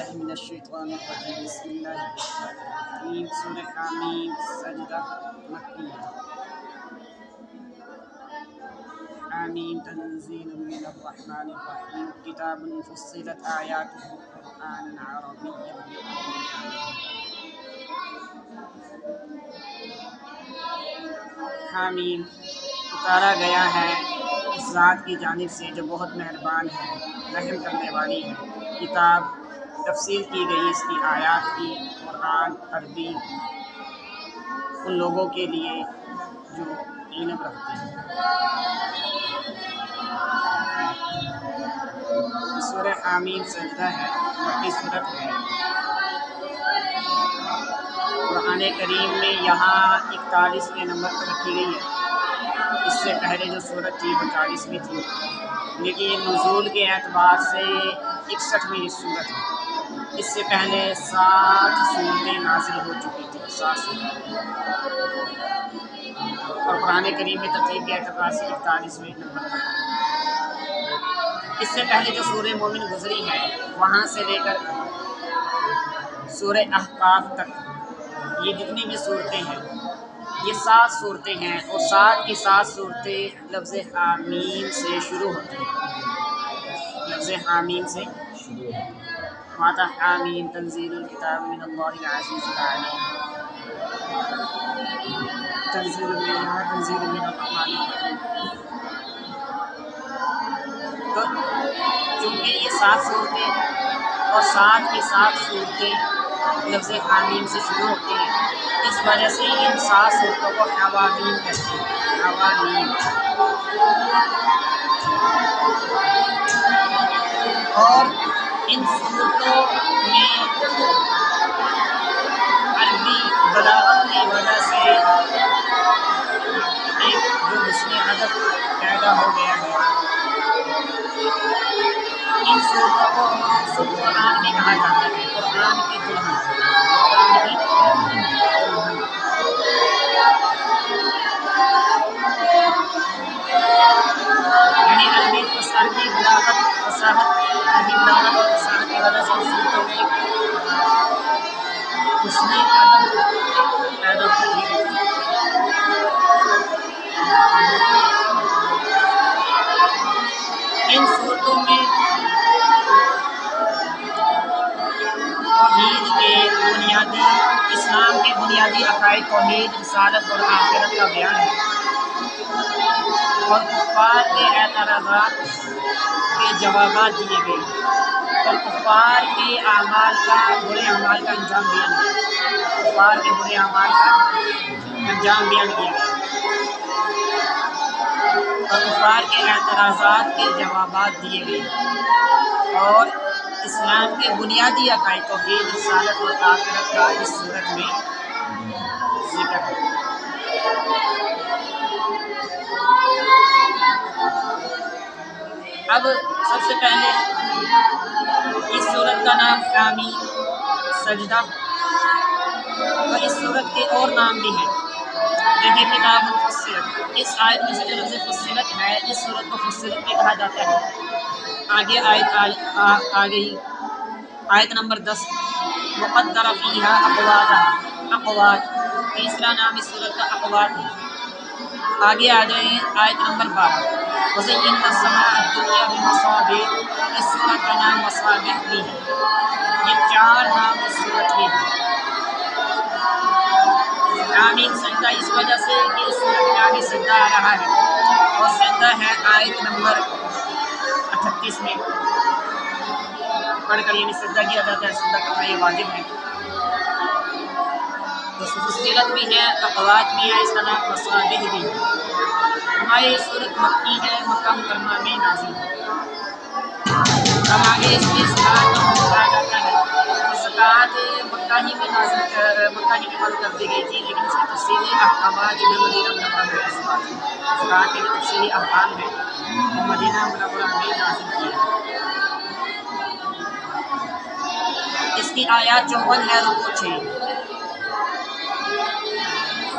باللہ من الشیطان الرجیم بسم اللہ الرحمن الرحیم سورہ حامیم سجدہ مکی ہے۔ حامیم تنزیل من الرحمن الرحیم کتاب فصلت آیاتہ قرآنا عربیا حامیم اتارا گیا ہے اس ذات کی جانب سے جو بہت مہربان ہے رحم کرنے والی ہے۔ کتاب تفصیل کی گئی اس کی آیات کی، قرآن عربی ان لوگوں کے لیے جو علم رکھتے ہیں۔ سورہ حامیم سجدہ ہے، مکی صورت ہے۔ قرآن کریم میں یہاں 41ویں نمبر پر رکھی گئی ہے۔ اس سے پہلے جو صورت تھی وہ 40ویں تھی، لیکن نزول کے اعتبار سے 61ویں یہ صورت ہے۔ اس سے پہلے 60 صورتیں نازل ہو چکی تھیں، 60 صورتیں، اور قرآن کریم میں ترتیب کے اعتبار سے 41ویں نمبر پر۔ اس سے پہلے جو سورہ مومن گزری ہے وہاں سے لے کر سورہ احقاف تک یہ جتنی بھی صورتیں ہیں یہ 7 صورتیں ہیں، اور 7 کی 7 صورتیں لفظ حامیم سے شروع ہوتی ہیں، لفظ حامیم سے شروع ہوتی ہیں۔ ماتا حامیم تنزیل الکتاب من اللہ العزیز العلیم تنزیل من الرحمن الرحیم۔ تو چونکہ یہ 7 صورتیں اور 7 کی 7 صورتیں لفظ حامیم سے شروع ہوتی ہیں، اس وجہ سے ان 7 صورتوں کو حوامیم کہتے ہیں، حوامیم۔ اور ان صورتوں میں عربی بلاغت کی وجہ سے ایک جو حسن ادب پیدا ہو گیا ہے۔ ان صورتوں کو سب قرآن میں کہا جاتا ہے، قرآن کی دلہن، قرآن کی دلہن۔ یعنی عربی بلاغت فصاحت اور فصاحت کی وجہ سے ان صورتوں میں حسن ادب پیدا ہوتی ہے۔ ان صورتوں میں توحید کے بنیادی، اسلام کے بنیادی عقائد توحید، رسالت اور آخرت کا بیان ہے، اور کفار کے اعتراضات کے جوابات دیے گئے، اور کفار کے اعمال کا، برے اعمال کا انجام بیان کیا، کفار کے برے اعمال کا انجام بیان کیا گیا، اور کفار کے اعتراضات کے جوابات دیے گئے، اور اسلام کے بنیادی عقائد توحید، رسالت اور آخرت کا اس صورت میں ذکر ہے۔ اب سب سے پہلے اس صورت کا نام حامیم سجدہ، اور اس صورت کے اور نام بھی ہیں، جیسے کتاب فصلت۔ اس آیت میں سے جو لفظ فصلت ہے اس صورت کو فصلت بھی کہا جاتا ہے۔ آگے آیت نمبر 10 وقدر فیہا اقواتہا، اقوات، تیسرا نام اس صورت کا اقوات ہے۔ آگے آ جائیں آیت نمبر 12 وَزَيَّنَّا السَّمَاءَ الدُّنْيَا بِمَصَابِيحَ، اس صورت کا نام مصابیح بھی ہے۔ یہ 4 نام اس صورت کے ہیں۔ حامیم سجدہ اس وجہ سے کہ اس صورت میں آگے سجدہ آ رہا ہے، اور سجدہ ہے آیت نمبر 38 میں پڑھ کر، یعنی سجدہ کیا جاتا ہے، سجدہ کرنا یہ واجب ہے۔ تو فصلت بھی ہے، اقوات بھی ہے، اس کا نام مصابیح بھی ہے۔ ہماری یہ صورت مکی ہے، مکہ مکرمہ میں نازل ہے۔ اب آگے اس میں زکوٰۃ کا حکم آ جاتا ہے، تو زکوٰۃ مکہ ہی میں فرض کر دی گئی تھی، لیکن اس کے تفصیلی احکامات جو مدینہ منورہ میں نازل ہوئے ہیں، زکوٰۃ کے جو تفصیلی احکام ہیں وہ مدینہ منورہ میں نازل کیے ہیں۔ اس کی آیات 54 ہے، رکوع 6۔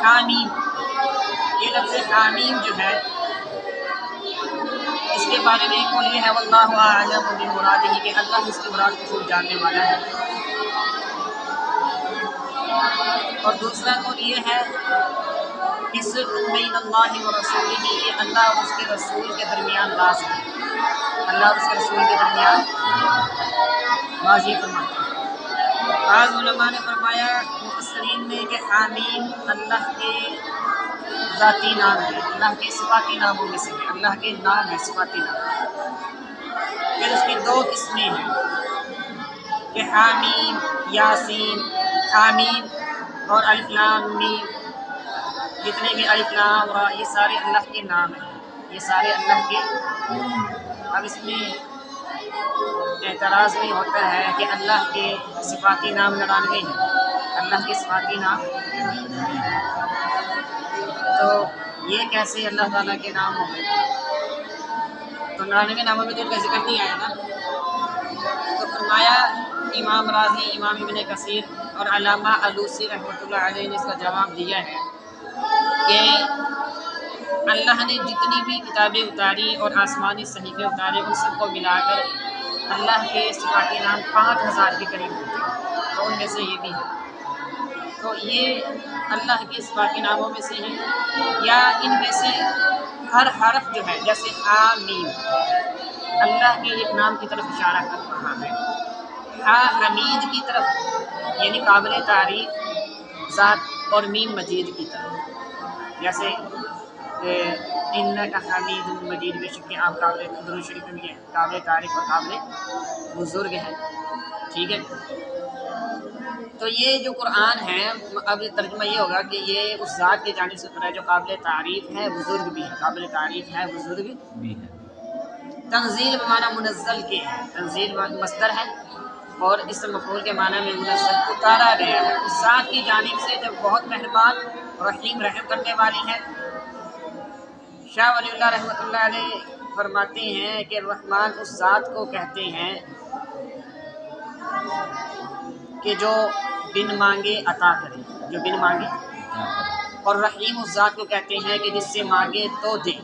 حامیم، یہ لفظ حامیم جو ہے اس کے بارے میں ایک قول یہ ہے واللہ اعلم بمرادہ کہ اللہ اس کی مراد کو خوب جاننے والا ہے، اور دوسرا قول یہ ہے کہ سر بین اللہ و رسولہ، یہ اللہ اور اس کے رسول کے درمیان راز ہے، اللہ اور اس کے رسول کے درمیان راز یہ فرماتے ہیں۔ بعض علماء نے فرمایا مفسرین نے کہ حامیم اللہ کے ذاتی نام ہے، اللہ کے صفاتی ناموں میں سے ہے، اللہ کے نام ہے صفاتی نام۔ پھر اس کی دو قسمیں ہیں کہ حامیم، یاسین، حامیم اور الف لام میم، جتنے بھی الف لام را یہ سارے اللہ کے نام ہیں، یہ سارے اللہ کے۔ اب اس میں اعتراض نہیں ہوتا ہے کہ اللہ کے صفاتی نام 99 ہیں، اللہ کے صفاتی نام، تو یہ کیسے اللہ تعالیٰ کے نام ہوں گے؟ تو 99 ناموں میں تو ان کا ذکر نہیں آیا نا۔ تو فرمایا امام راضی، امام ابن کثیر اور علامہ علوسی رحمۃ اللہ علیہ نے اس کا جواب دیا ہے کہ اللہ نے جتنی بھی کتابیں اتاری اور آسمانی صحیفے اتارے ان سب کو ملا کر اللہ کے صفاتی نام 5000 کے قریب ہوتے ہیں، تو ان میں سے یہ بھی ہے۔ تو یہ اللہ کے صفاتی ناموں میں سے ہیں، یا ان میں سے ہر حرف جو ہے جیسے حامیم اللہ کے ایک نام کی طرف اشارہ کر رہا ہے، حمید کی طرف یعنی قابل تعریف ذات، اور میم مجید کی طرف، جیسے انک حمید مجید، بے شک آپ قابل درود شریف میں بھی ہیں، قابل تعریف اور قابل بزرگ ہے، ٹھیک ہے۔ تو یہ جو قرآن ہے، اب ترجمہ یہ ہوگا کہ یہ اس ذات کی جانب سے اترا ہے جو قابل تعریف ہے، بزرگ بھی ہے، قابل تعریف ہے، بزرگ بھی ہے۔ تنزیل بمعنی منزل کے ہے، تنزیل مصدر ہے اور اسم مفعول کے معنی میں منزل اتارا گیا ہے اس ذات کی جانب سے جب بہت مہربان رحیم رحم کرنے والی ہے۔ شاہ ولی اللہ رحمۃ اللہ علیہ فرماتے ہیں کہ رحمان اس ذات کو کہتے ہیں کہ جو بن مانگے عطا کرے، جو بن مانگے، اور رحیم اس ذات کو کہتے ہیں کہ جس سے مانگے تو دے،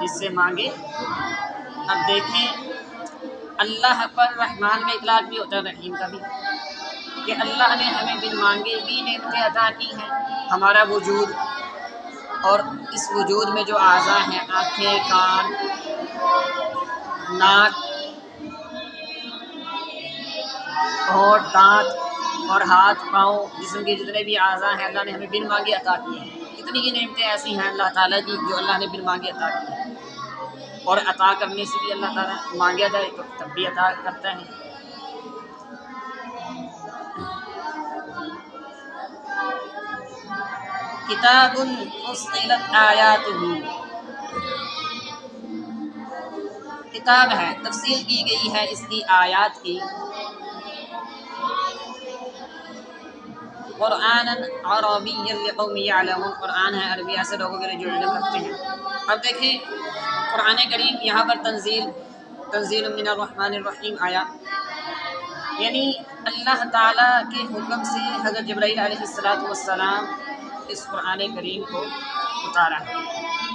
جس سے مانگے۔ اب دیکھیں اللہ پر رحمان کا اطلاق بھی ہوتا ہے، رحیم کا بھی، کہ اللہ نے ہمیں بن مانگے بھی نعمتیں عطا کی ہیں، ہمارا وجود، اور اس وجود میں جو اعضاء ہیں، آنکھیں، کان، ناک، ہونٹ، دانت اور ہاتھ، پاؤں، جسم کے جتنے بھی اعضاء ہیں اللہ نے ہمیں بن مانگے عطا کی ہیں۔ کتنی ہی نعمتیں ایسی ہیں اللہ تعالیٰ کی جو اللہ نے بن مانگے عطا کی ہیں، اور عطا کرنے سے بھی اللہ تعالیٰ مانگا جائے تو تب بھی عطا کرتا ہے۔ کتاب فصلت آیاتہ، کتاب ہے تفصیل کی گئی ہے اس کی آیات کی، قرآن عربی لقوم یعلمون، قرآن ہے عربی ایسے لوگوں کے لیے جو علم رکھتے ہیں۔ اب دیکھیں قرآن کریم یہاں پر تنزیل من الرحمن الرحیم آیا، یعنی اللہ تعالیٰ کے حکم سے حضرت جبرائیل علیہ السلام اس قرآن کریم کو اتارا ہے،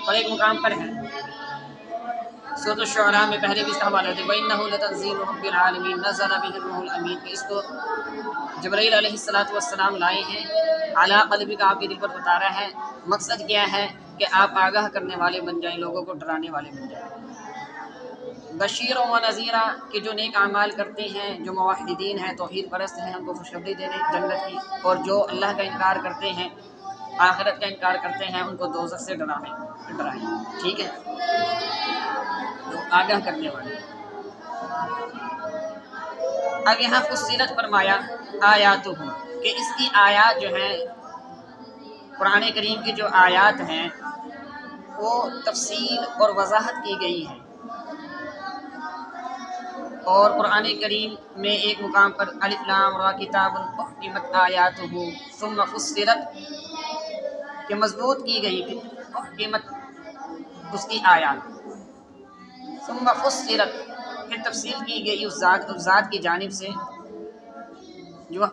اور ایک مقام پر ہے سورۃ الشعراء میں پہلے بھی اس کا حوالہ ہے وَإِنَّهُ لَتَنزِيلُ رَبِّ الْعَالَمِينَ نَزَلَ بِهِ الرُّوحُ الْأَمِينُ، کہ اس کو جبرائیل علیہ السلام لائے ہیں، علی قلبک، آپ کے دل پر اتارا ہے۔ مقصد کیا ہے کہ آپ آگاہ کرنے والے بن جائیں، لوگوں کو ڈرانے والے بن جائیں، بشیر و نذیرہ، کہ جو نیک اعمال کرتے ہیں، جو موحدین ہیں، توحید پرست ہیں، ان کو خوشخبری دینے جنت کی، اور جو اللہ کا انکار کرتے ہیں، آخرت کا انکار کرتے ہیں، ان کو دوزخ سے ڈرائیں، ٹھیک ہے، تو آگاہ کرنے والے۔ اب یہاں فصلت فرمایا آیاتہ، کہ اس کی آیات جو ہیں، قرآن کریم کی جو آیات ہیں وہ تفصیل اور وضاحت کی گئی ہے، اور قرآن کریم میں ایک مقام پر الف لام را کتاب احکمت آیاتہ ثم فصلت، کہ مضبوط کی گئی احکمت اس کی آیات، ثم فصلت پھر تفصیل کی گئی اس ذات کی جانب سے جو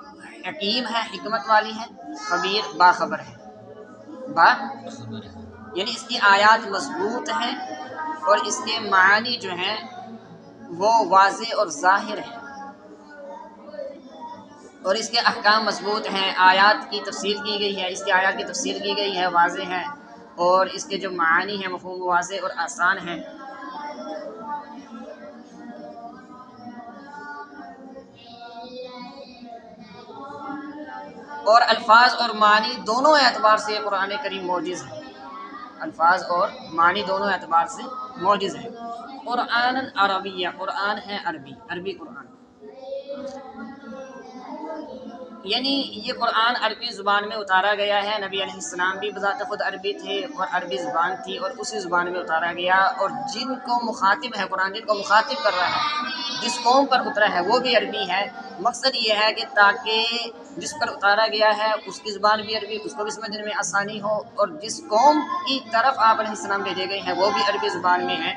حکیم ہے، حکمت والی ہے، خبیر باخبر ہے، باخبر ہے۔ یعنی اس کی آیات مضبوط ہیں اور اس کے معنی جو ہیں وہ واضح اور ظاہر ہیں، اور اس کے احکام مضبوط ہیں، آیات کی تفصیل کی گئی ہے، اس کی آیات کی تفصیل کی گئی ہے، واضح ہیں، اور اس کے جو معانی ہیں مفہوم واضح اور آسان ہیں۔ اور الفاظ اور معنی دونوں اعتبار سے قرآن کریم معجز ہے، الفاظ اور معنی دونوں اعتبار سے معجز ہے۔ قرآن عربیہ، قرآن ہے عربی، عربی قرآن، یعنی یہ قرآن عربی زبان میں اتارا گیا ہے۔ نبی علیہ السلام بھی بذات خود عربی تھے اور عربی زبان تھی، اور اسی زبان میں اتارا گیا، اور جن کو مخاطب ہے قرآن، جن کو مخاطب کر رہا ہے، جس قوم پر اترا ہے وہ بھی عربی ہے۔ مقصد یہ ہے کہ تاکہ جس پر اتارا گیا ہے اس کی زبان بھی عربی، اس کو بھی سمجھنے میں آسانی ہو، اور جس قوم کی طرف آپ علیہ السلام بھیجے گئے ہیں وہ بھی عربی زبان میں ہے،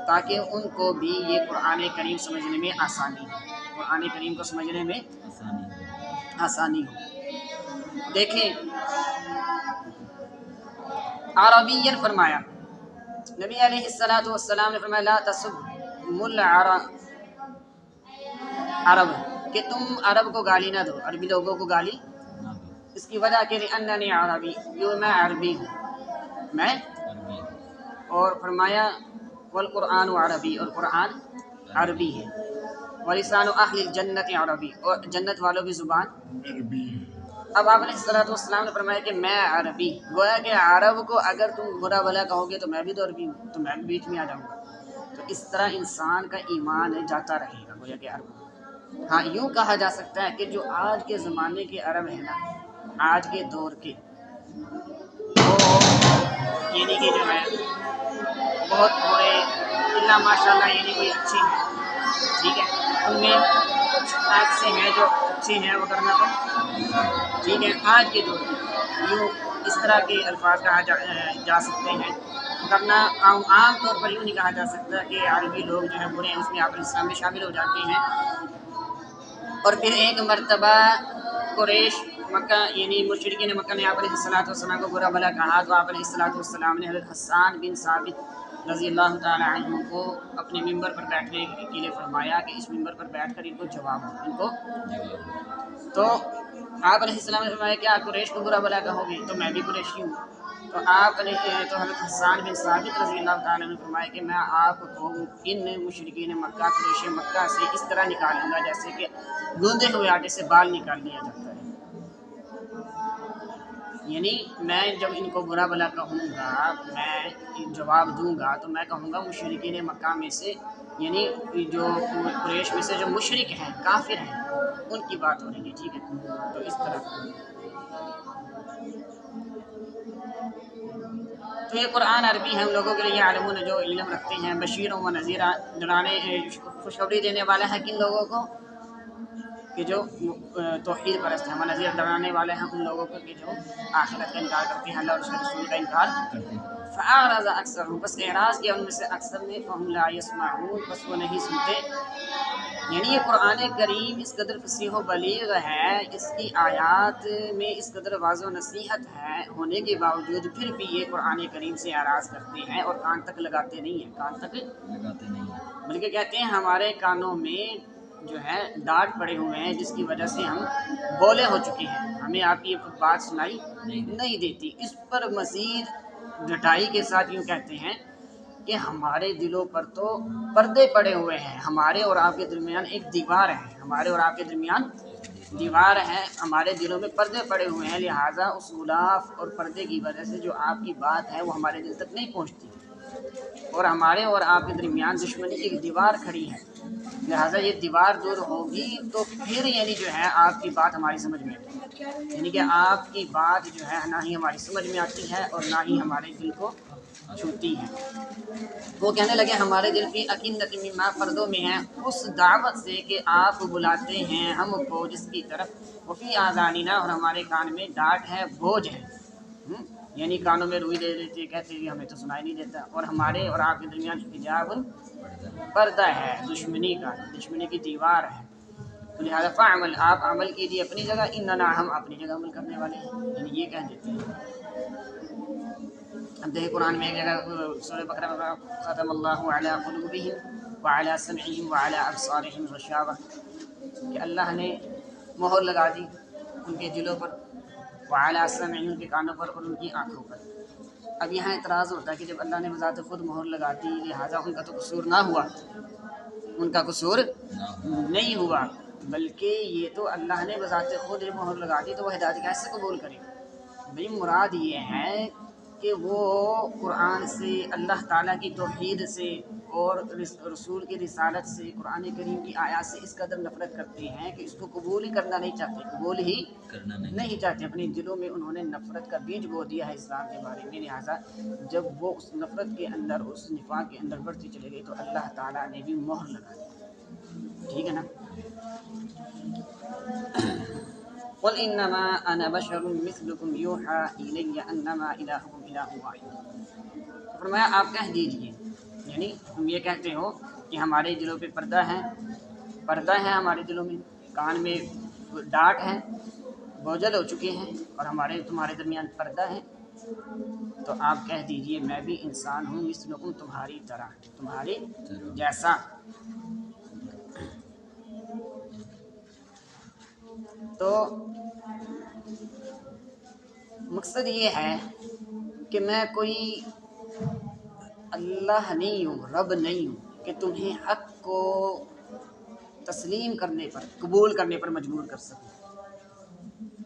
تاکہ ان کو بھی یہ قرآن کریم سمجھنے میں آسانی ہو، قرآن کریم کو سمجھنے میں آسانی ہو۔ دیکھیں عربین فرمایا، نبی علیہ السلام نے فرمایا لا تسبوا العرب، کہ تم عرب کو گالی نہ دو، عربی لوگوں کو گالی، اس کی وجہ کہ لأننی عربی، کیوں میں عربی ہوں، میں، اور فرمایا والقرآن عربی، اور قرآن عربی ہے، ولسان اہل الجنت عربی، اور جنت والوں کی زبان عربی ہے۔ اب آپ علیہ السلام نے فرمایا کہ میں عربی، گویا کہ عرب کو اگر تم برا بھلا کہو گے تو میں بھی تو عربی ہوں، تو میں بھی بیچ میں آ جاؤں گا، تو اس طرح انسان کا ایمان جاتا رہے گا، گویا کہ عرب۔ ہاں یوں کہا جا سکتا ہے کہ جو آج کے زمانے کے عرب ہیں نا، آج کے دور کے، وہ یعنی کہ جو ہے بہت برے اللہ ماشاء اللہ، یعنی کوئی اچھے ہیں، ٹھیک ہے، ان میں کچھ ایسے ہیں جو اچھے ہیں، وہ کرنا تو ٹھیک ہے، آج کے دور میں یوں اس طرح کے الفاظ کہا جا سکتے ہیں، ورنہ عام طور پر یوں نہیں کہا جا سکتا کہ عربی لوگ جو ہیں برے ہیں، اس میں آپ اسلام میں شامل ہو جاتے ہیں۔ اور پھر ایک مرتبہ قریش مکہ یعنی مشرکین مکہ نے آپ علیہ السلام کو برا بھلا کہا، تو آپ علیہ السلام نے حضرت حسان بن ثابت رضی اللہ تعالی عنہ کو اپنے ممبر پر بیٹھنے کے لیے فرمایا کہ اس ممبر پر بیٹھ کر ان کو جواب دو، ان کو۔ تو آپ علیہ السلام نے فرمایا کہ آپ قریش کو برا بھلا کہو گے تو میں بھی قریشی ہوں، تو حضرت حسان بن ثابت رضی اللہ تعالیٰ نے فرمایا کہ میں آپ کو ان مشرکین مکہ، قریش مکہ سے اس طرح نکالوں گا جیسے کہ گوندے ہوئے آٹے سے بال نکال لیا جاتا ہے، یعنی میں جب ان کو برا بھلا کہوں گا، میں جواب دوں گا تو میں کہوں گا مشرکین مکہ میں سے، یعنی جو قریش میں سے جو مشرک ہیں، کافر ہیں، ان کی بات ہو رہی ہے، ٹھیک ہے، تو اس طرح۔ تو یہ قرآن عربی ہے ان لوگوں کے لیے، عالمون جو علم رکھتے ہیں، بشیر و نذیرہ، ڈرانے خوشخبری دینے والا ہے کن لوگوں کو، کہ جو توحید پرست ہیں، نذیر ڈرانے والے ہیں ان لوگوں کو کہ جو آخرت کا انکار کرتے ہیں، اللہ اور اس کے رسول کا انکار کرتے ہیں۔ فأعرض اکثرهم، بس اعراض کیا ان میں سے اکثر نے، فهم لا يسمعون، بس وہ نہیں سنتے۔ یعنی یہ قرآن کریم اس قدر فصیح و بلیغ ہے، اس کی آیات میں اس قدر واضح و نصیحت ہے، ہونے کے باوجود پھر بھی یہ قرآن کریم سے اعراض کرتے ہیں اور کان تک لگاتے نہیں ہیں، کان تک لگاتے نہیں ہیں، بلکہ کہتے ہیں ہمارے کانوں میں جو ہے ڈانٹ پڑے ہوئے ہیں، جس کی وجہ سے ہم بولے ہو چکے ہیں، ہمیں آپ کی بات سنائی نہیں دیتی۔ اس پر مزید ڈٹائی کے ساتھ یوں کہتے ہیں کہ ہمارے دلوں پر تو پردے پڑے ہوئے ہیں، ہمارے اور آپ کے درمیان ایک دیوار ہے، ہمارے اور آپ کے درمیان دیوار ہے، ہمارے دلوں میں پردے پڑے ہوئے ہیں، لہٰذا اس غلاف اور پردے کی وجہ سے جو آپ کی بات ہے وہ ہمارے دل تک نہیں پہنچتی، اور ہمارے اور آپ کے درمیان دشمنی کی ایک دیوار کھڑی ہے، لہٰذا یہ دیوار دور ہوگی تو پھر یعنی جو ہے آپ کی بات ہماری سمجھ میں آتی ہے، یعنی کہ آپ کی بات جو ہے نہ ہی ہماری سمجھ میں آتی ہے اور نہ ہی ہمارے دل کو چھوتی ہے۔ وہ کہنے لگے ہمارے دل فی اکنۃ مما، پردوں میں ہیں اس دعوت سے کہ آپ بلاتے ہیں ہم کو جس کی طرف، وفی آذاننا، اور ہمارے کان میں ڈانٹ ہے، بوجھ ہے، یعنی کانوں میں روئی دے دیتے، کہتے ہیں ہمیں تو سنائی نہیں دیتا، اور ہمارے اور آپ کے درمیان حجاب، پردہ ہے، دشمنی کا، دشمنی کی دیوار ہے، تو لہٰذا فعمل، آپ عمل کیجیے اپنی جگہ، اننا، ہم اپنی جگہ عمل کرنے والے ہیں، یعنی یہ کہہ دیتے ہیں۔ اب دیکھیں قرآن میں ایک جگہ سورہ بقرہ میں ختم اللہ علی قلوبہم وعلی سمعہم وعلی ابصارہم غشاوہ کہ اللہ نے مہر لگا دی ان کے دلوں پر، وعلی سمعہم ان کے کانوں پر اور ان کی آنکھوں پر۔ اب یہاں اعتراض ہوتا ہے کہ جب اللہ نے بذات خود مہر لگا دی لہٰذا ان کا تو قصور نہ ہوا، ان کا قصور نہیں ہوا، بلکہ یہ تو اللہ نے بذات خود مہر لگا دی تو وہ ہدایت کیسے قبول کرے؟ بھئی مراد یہ ہے کہ وہ قرآن سے، اللہ تعالیٰ کی توحید سے اور رسول کی رسالت سے، قرآن کریم کی آیات سے اس قدر نفرت کرتے ہیں کہ اس کو قبول ہی کرنا نہیں چاہتے، قبول ہی کرنا نہیں چاہتے، اپنے دلوں میں انہوں نے نفرت کا بیج بو دیا ہے اسلام کے بارے میں، لہٰذا جب وہ اس نفرت کے اندر، اس نفاق کے اندر بڑھتی چلے گئی تو اللہ تعالیٰ نے بھی مہر لگا دی، ٹھیک ہے نا۔ قل انما انا بشر مثلکم یوحی الی انما الہکم الہ واحد، فرمایا آپ کہہ دیجئے، یعنی تم یہ کہتے ہو کہ ہمارے دلوں پہ پردہ ہے ہمارے دلوں میں، کان میں ڈاٹ ہے، بوجھل ہو چکے ہیں، اور تمہارے درمیان پردہ ہے، تو آپ کہہ دیجئے میں بھی انسان ہوں، مثلکم تمہاری طرح، تمہارے جیسا۔ تو مقصد یہ ہے کہ میں کوئی اللہ نہیں ہوں، رب نہیں ہوں کہ تمہیں حق کو تسلیم کرنے پر، قبول کرنے پر مجبور کر سکوں،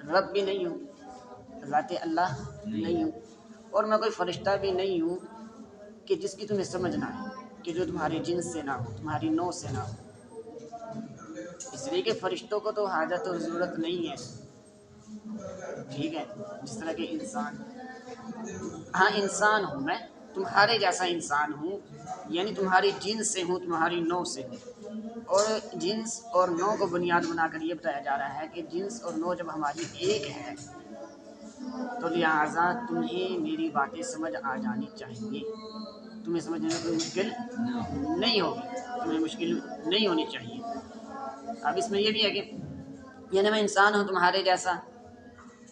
رب بھی نہیں ہوں، ذات اللہ نہیں ہوں، اور میں کوئی فرشتہ بھی نہیں ہوں کہ جس کی تمہیں سمجھ نہ آئے، کہ جو تمہاری جنس سے نہ ہو، تمہاری نوع سے نہ ہو، اس لیے کہ فرشتوں کو تو حاجت اور ضرورت نہیں ہے، ٹھیک ہے، جس طرح کہ انسان، ہاں انسان ہوں میں، تمہارے جیسا انسان ہوں، یعنی تمہاری جنس سے ہوں، تمہاری نوع سے ہوں، اور جنس اور نوع کو بنیاد بنا کر یہ بتایا جا رہا ہے کہ جنس اور نوع جب ہماری ایک ہے تو لہٰذا تمہیں میری باتیں سمجھ آ جانی چاہیے، تمہیں سمجھنے میں کوئی مشکل نہیں ہوگی، تمہیں مشکل نہیں ہونی چاہیے۔ اب اس میں یہ بھی ہے کہ یعنی میں انسان ہوں تمہارے جیسا،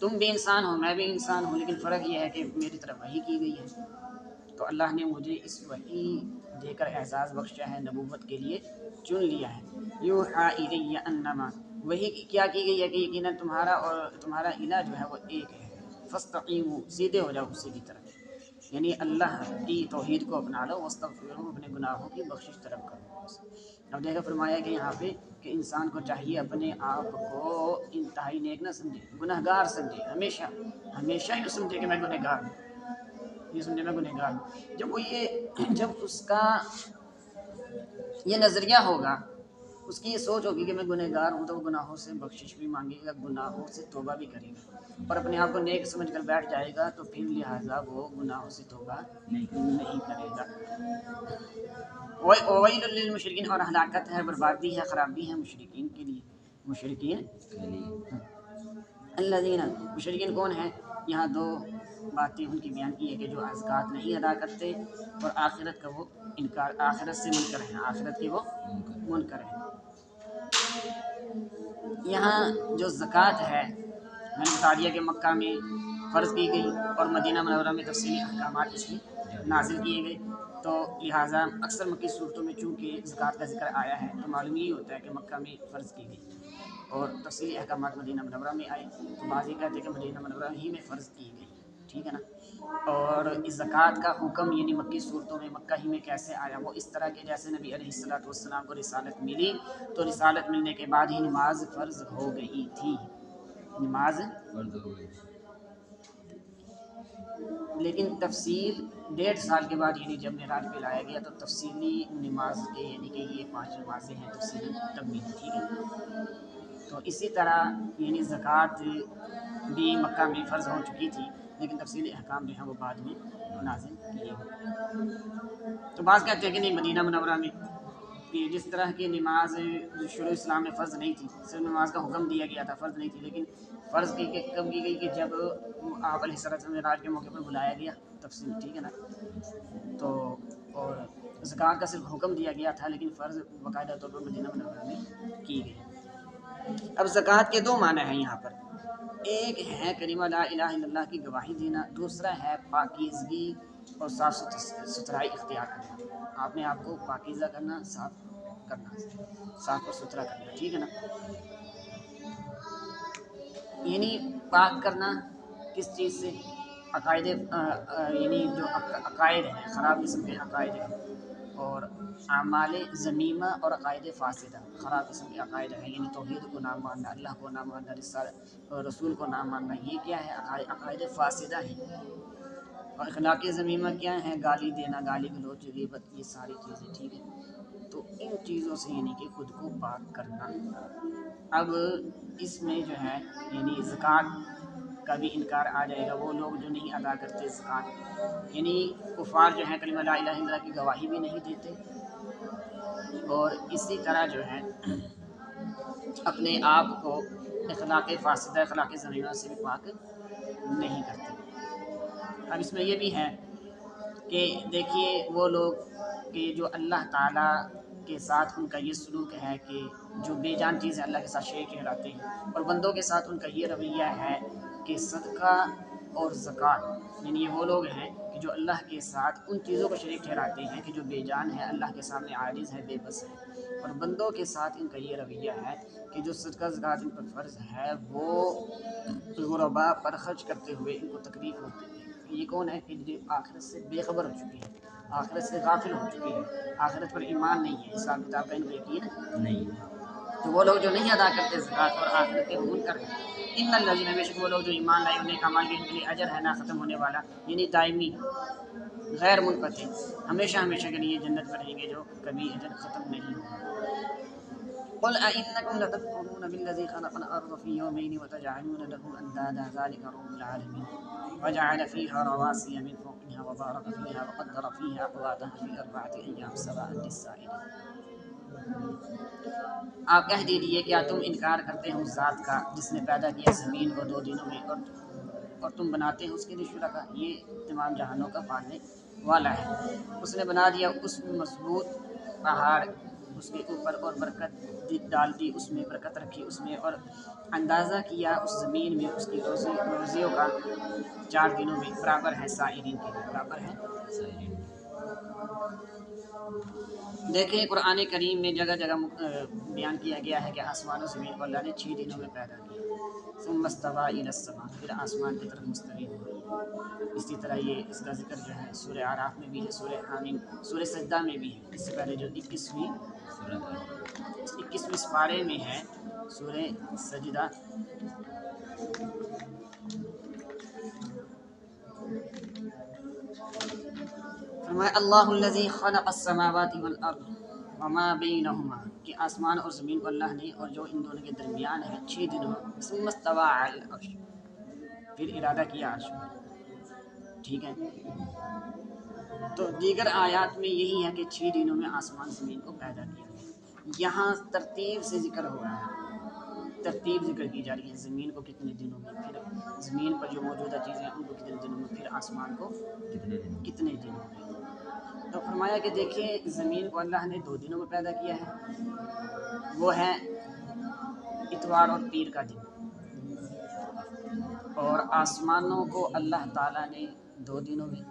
تم بھی انسان ہو میں بھی انسان ہوں، لیکن فرق یہ ہے کہ میری طرف وحی کی گئی ہے، تو اللہ نے مجھے اس وحی دے کر اعزاز بخشا ہے، نبوت کے لیے چن لیا ہے۔ یوحی الی انما، وحی کیا کی گئی ہے کہ یقیناً تمہارا اور تمہارا الہ جو ہے وہ ایک ہے، فاستقیموا، سیدھے ہو جاؤ اسی کی طرف، یعنی اللہ کی توحید کو اپنا لو، واستغفروا، اپنے گناہوں کی بخشش طلب کرو۔ اب دیکھا فرمایا کہ یہاں پہ کہ انسان کو چاہیے اپنے آپ کو انتہائی نیک نہ سمجھے، گنہگار سمجھے، ہمیشہ یہ سمجھے کہ میں گنہگار ہوں، یہ سمجھے میں گنہگار ہوں۔ جب اس کا یہ نظریہ ہوگا، اس کی یہ سوچ ہوگی کہ میں گنہگار ہوں، تو وہ گناہوں سے بخشش بھی مانگے گا، گناہوں سے توبہ بھی کرے گا، اور اپنے آپ کو نیک سمجھ کر بیٹھ جائے گا تو پھر لہٰذا وہ گناہوں سے توبہ نہیں کرے گا۔ وَوَيْلٌ لِّلْمُشْرِكِينَ، اور ہلاکت ہے، بربادی ہے، خرابی ہے مشرکین کے لیے، مشرکین الذین، مشرکین کون ہیں؟ یہاں دو باتیں ان کی بیان کی ہے کہ جو زکوٰۃ نہیں ادا کرتے اور آخرت کا وہ انکار، آخرت سے منکر ہیں، آخرت کے وہ منکر ہیں۔ یہاں جو زکوٰۃ ہے میں نے بتا دیا کہ مکہ میں فرض کی گئی اور مدینہ منورہ میں تفصیلی احکامات اس کی نازل کیے گئے، تو لہٰذا اکثر مکی صورتوں میں چونکہ زکوٰۃ کا ذکر آیا ہے تو معلوم یہی ہوتا ہے کہ مکہ میں فرض کی گئی اور تفصیلی احکامات مدینہ منورہ میں آئے، تو بعض یہ کہتے ہیں کہ مدینہ منورہ ہی میں فرض کی گئی، ٹھیک ہے نا۔ اور اس زکوٰۃ کا حکم یعنی مکی صورتوں میں مکہ ہی میں کیسے آیا، وہ اس طرح کہ جیسے نبی علیہ الصلوٰۃ والسلام کو رسالت ملی تو رسالت ملنے کے بعد ہی نماز فرض ہو گئی تھی، نماز فرض ہو گئی، لیکن تفصیل 1.5 سال کے بعد یعنی جب معراج پہ لایا گیا تو تفصیلی نماز کے یعنی کہ یہ 5 نمازیں ہیں تفصیلی تب ملی، ٹھیک ہے۔ تو اسی طرح یعنی زکوٰۃ بھی مکہ میں فرض ہو چکی تھی لیکن تفصیلی احکام جو ہیں وہ بعد میں نازل کیے گئے۔ تو بعض کہتے ہیں کہ نہیں، مدینہ منورہ میں کہ جس طرح کی نماز شروع اسلام میں فرض نہیں تھی، صرف نماز کا حکم دیا گیا تھا، فرض نہیں تھی، لیکن فرض کی کب کی گئی کہ جب آپ علیہ الصلوۃ والسلام کے موقع پر بلایا گیا، تفصیل، ٹھیک ہے نا۔ تو اور زکوٰۃ کا صرف حکم دیا گیا تھا لیکن فرض باقاعدہ طور پر مدینہ منورہ میں کی گئی۔ اب زکوٰۃ کے 2 معنی ہیں یہاں پر، ایک ہے کلمہ لا الہ الا اللہ کی گواہی دینا، دوسرا ہے پاکیزگی اور صاف ستھرائی اختیار کرنا، آپ نے آپ کو پاکیزہ کرنا، صاف کرنا، صاف اور ستھرا کرنا، ٹھیک ہے نا۔ یعنی پاک کرنا کس چیز سے؟ عقائد یعنی جو عقائد ہیں، خراب قسم کے عقائد ہیں، اور اعمال ذمیمہ اور عقائد فاسدہ، خراب قسم کے عقائد ہیں، یعنی توحید کو نہ ماننا، اللہ کو نہ ماننا، رسول کو نہ ماننا، یہ کیا ہے؟ عقائد فاسدہ ہیں۔ اور اخلاق ذمیمہ کیا ہیں؟ گالی دینا، گالی گلوچ، غیبت، یہ ساری چیزیں، ٹھیک ہے۔ تو ان چیزوں سے یعنی کہ خود کو پاک کرنا۔ اب اس میں جو ہے یعنی زکوٰۃ کا بھی انکار آ جائے گا، وہ لوگ جو نہیں ادا کرتے زکوٰۃ، یعنی کفار جو ہیں کلمہ لا الہ الا اللہ کی گواہی بھی نہیں دیتے، اور اسی طرح جو ہے اپنے آپ کو اخلاق فاسدہ، اخلاق ذمیمہ سے بھی پاک نہیں کرتے۔ اب اس میں یہ بھی ہے کہ دیکھیے وہ لوگ کہ جو اللہ تعالیٰ کے ساتھ ان کا یہ سلوک ہے کہ جو بے جان چیزیں اللہ کے ساتھ شریک ٹھہراتے ہیں، اور بندوں کے ساتھ ان کا یہ رویہ ہے کہ صدقہ اور زکوٰۃ، یعنی یہ وہ لوگ ہیں کہ جو اللہ کے ساتھ ان چیزوں کو شریک ٹھہراتے ہیں کہ جو بے جان ہے، اللہ کے سامنے عاجز ہے، بے بس ہے، اور بندوں کے ساتھ ان کا یہ رویہ ہے کہ جو صدقہ زکوٰۃ ان پر فرض ہے وہ غرباء پر خرچ کرتے ہوئے ان کو تکلیف ہوتی ہے۔ یہ کون ہے؟ کہ جو آخرت سے بے خبر ہو چکی ہے، آخرت سے غافل ہو چکی ہے، آخرت پر ایمان نہیں ہے، حساب کتاب کا ان کو یقین نہیں ہے۔ تو وہ لوگ جو نہیں ادا کرتے زکوٰۃ اور آخرت کے منکر ہیں، ان الذین، بے شک وہ لوگ جو ایمان لائے انہیں کمال کے ان کے لیے اجر ہے نہ ختم ہونے والا، یعنی دائمی، غیر منقطع، ہمیشہ ہمیشہ کے لیے جنت میں رہیں گے، جو کبھی اجر ختم نہیں ہوگا۔ قل أئنكم لتكفرون بالذي خلق الأرض في يومين وتجعلون له أندادا ذلك رب العالمين وجعل فيها رواسي من فوقها وبارك فيها وقدر فيها أقواتها في 4 أيام سواء للسائلين۔ آپ کہہ دیجئے کیا تم انکار کرتے ہو اس ذات کا جس نے پیدا کیا زمین کو 2 دنوں میں، اور تم بناتے ہو اس کے لیے شرکا، یہ تمام جہانوں کا پالنے والا ہے۔ اس نے بنا دیا اس میں مضبوط پہاڑ اس کے اوپر، اور برکت ڈال دی اس میں، برکت رکھی اس میں، اور اندازہ کیا اس زمین میں اس کی روزیوں کا 4 دنوں میں، برابر ہے سائرین کے لیے، برابر ہے سائرین۔ دیکھیں قرآن کریم میں جگہ جگہ بیان کیا گیا ہے کہ آسمان و زمین کو اللہ نے 6 دنوں میں پیدا کیا، ثم استوى إلى السماء، پھر آسمان کی طرف مستوی ہوا۔ اسی طرح یہ اس کا ذکر جو ہے سورہ اعراف میں بھی ہے، سورہ حامیم، سورہ سجدہ میں بھی ہے، اس سے پہلے جو 21ویں سپارے میں ہے سورہ سجدہ۔ فرمایا اللہ الذی خلق السماوات والارض وما بینہما، کہ آسمان اور زمین کو اللہ نے اور جو ان دونوں کے درمیان ہے 6 دنوں میں، ثم استوى علی العرش، پھر ارادہ کیا عرش پر، ٹھیک ہے۔ تو دیگر آیات میں یہی ہے کہ 6 دنوں میں آسمان زمین کو پیدا کیا گیا۔ یہاں ترتیب سے ذکر ہو رہا ہے، ترتیب ذکر کی جا رہی ہے، زمین کو کتنے دنوں میں، پھر زمین پر جو موجودہ چیزیں ان کو کتنے دنوں میں، پھر آسمان کو کتنے دنوں میں۔ تو فرمایا کہ دیکھیں زمین کو اللہ نے 2 دنوں میں پیدا کیا ہے، وہ ہے اتوار اور پیر کا دن، اور آسمانوں کو اللہ تعالیٰ نے 2 دنوں میں،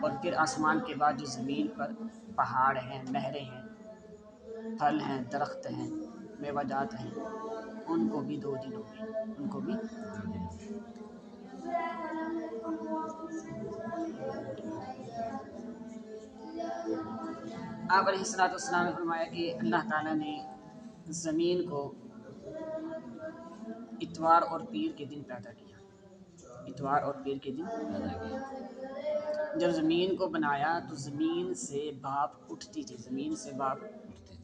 اور پھر آسمان کے بعد جو زمین پر پہاڑ ہیں، نہریں ہیں، پھل ہیں، درخت ہیں، میوہ جات ہیں، ان کو بھی 2 دنوں میں، ان کو بھی 2 دنوں میں۔ آپ علیہ السلام نے فرمایا کہ اللہ تعالیٰ نے زمین کو اتوار اور پیر کے دن پیدا کیا، اتوار اور پیر کے دن پیدا کیا۔ جب زمین کو بنایا تو زمین سے بھاپ اٹھتی تھی، زمین سے بھاپ اٹھتی تھی۔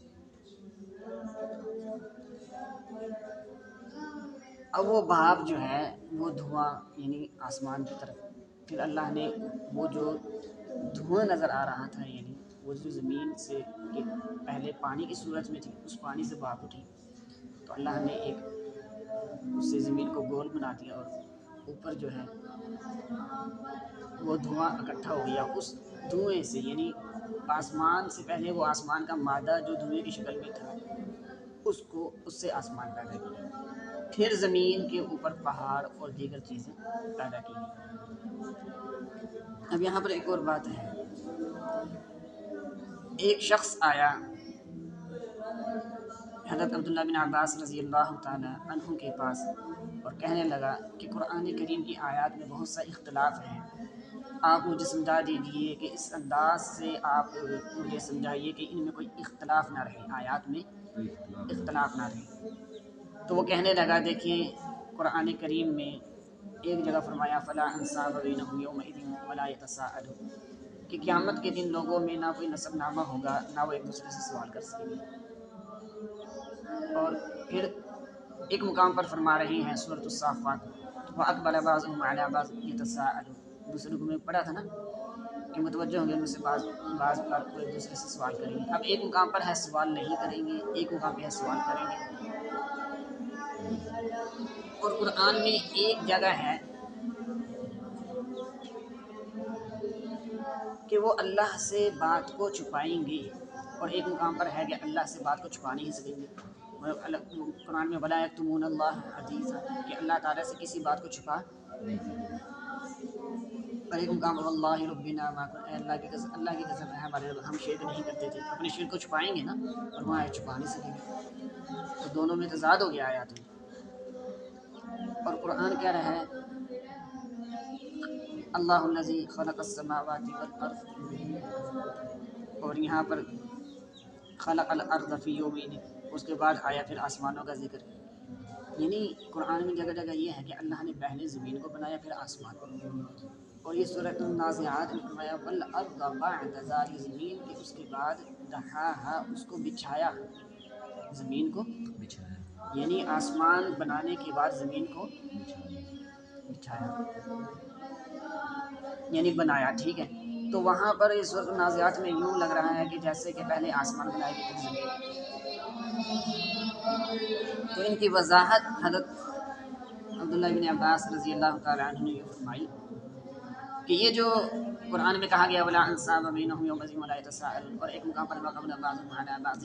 اب وہ بھاپ جو ہے وہ دھواں، یعنی آسمان کی طرف، پھر اللہ نے وہ جو دھواں نظر آ رہا تھا، یعنی وہ جو زمین سے پہلے پانی کی صورت میں تھی، اس پانی سے بھاپ اٹھی، تو اللہ نے ایک اس سے زمین کو گول بنا دیا، اور اوپر جو ہے وہ دھواں اکٹھا ہو گیا، اس دھوئیں سے، یعنی آسمان سے پہلے وہ آسمان کا مادہ جو دھوئیں کی شکل میں تھا، اس سے آسمان پیدا کیا، پھر زمین کے اوپر پہاڑ اور دیگر چیزیں پیدا کی گئی۔ اب یہاں پر ایک اور بات ہے. ایک شخص آیا حضرت عبداللہ بن عباس رضی اللہ تعالیٰ عنہ کے پاس اور کہنے لگا کہ قرآن کریم کی آیات میں بہت سا اختلاف ہے، آپ مجھے سمجھا دیجیے کہ اس انداز سے آپ مجھے سمجھائیے کہ ان میں کوئی اختلاف نہ رہے، آیات میں اختلاف نہ رہے. تو وہ کہنے لگا دیکھیے قرآن کریم میں ایک جگہ فرمایا فلا انصاب بینہم یومئذ ولا یتساءلون کہ قیامت کے دن لوگوں میں نہ کوئی نسب نامہ ہوگا، نہ وہ ایک دوسرے سے سوال کر سکیں گے. اور پھر ایک مقام پر فرما رہی ہیں سورۃ الصافات وَأَقْبَلَ بَعْضُهُمْ عَلَىٰ بَعْضٍ يَتَسَاءَلُونَ، دوسرے کو میں پڑھا تھا نا کہ متوجہ ہوں گے ان میں سے بعض پر کوئی ایک دوسرے سے سوال کریں گے. اب ایک مقام پر ہے سوال نہیں کریں گے، ایک مقام پہ ہے سوال کریں گے. اور قرآن میں ایک جگہ ہے کہ وہ اللہ سے بات کو چھپائیں گے، اور ایک مقام پر ہے کہ اللہ سے بات کو چھپا نہیں سکیں گے. قرآن میں وَلَا يَكْتُمُونَ اللَّهَ حَدِيثًا کہ اللہ تعالیٰ سے کسی بات کو چھپا. اور ایک مقام واللہ ربنا ما کن، اللہ کی قسم ہے ہمارے رب ہم شرک نہیں کرتے تھے. اپنے شرک کو چھپائیں گے نا، اور وہاں چھپا نہیں سکیں گے. تو دونوں میں تضاد ہو گیا آیات میں. اور قرآن کہہ رہا ہے اللہ الذی خلق السماوات والارض، اور یہاں پر خلق الارض فی یومین، اس کے بعد آیا پھر آسمانوں کا ذکر. یعنی قرآن میں جگہ جگہ یہ ہے کہ اللہ نے پہلے زمین کو بنایا پھر آسمان کو. اور یہ سورۃ النازعات میں فرمایا والارض بعد ذلک، زمین کے اس کے بعد دحاہا، اس کو بچھایا، زمین کو بچھایا، یعنی آسمان بنانے کے بعد زمین کو بچھایا یعنی بنایا. ٹھیک ہے، تو وہاں پر اس سورۃ النازعات میں یوں لگ رہا ہے کہ جیسے کہ پہلے آسمان بنائے گئے پھر زمین. تو ان کی وضاحت حضرت عبداللہ بن عباس رضی اللہ تعالیٰ عنہ نے یہ فرمائی کہ یہ جو قرآن میں کہا گیا ولا انصاب بینہم یومئذ ولا یتساءلون، اور ایک مقام پر وَقَبْلَ بَعْضُهُمْ عَلَىٰ بَعْضٍ،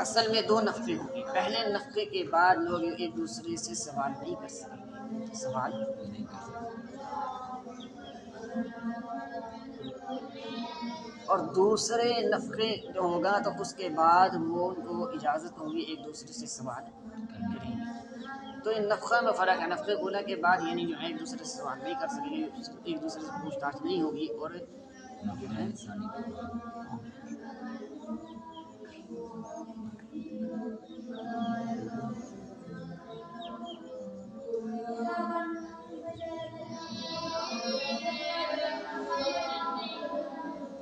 اصل میں دو نفقے ہوں گے. پہلے نفقے کے بعد لوگ ایک دوسرے سے سوال نہیں کر سکیں گے، سوال نہیں کر سکیں. اور دوسرے نفقے جو ہوگا تو اس کے بعد وہ ان کو اجازت ہوگی ایک دوسرے سے سوال کریں گے. تو ان نفقہ میں فرق ہے. نفقے اولا کے بعد یعنی جو ہے ایک دوسرے سے سوال نہیں کر سکیں گے، ایک دوسرے سے پوچھ تاچھ نہیں ہوگی. اور جو ہے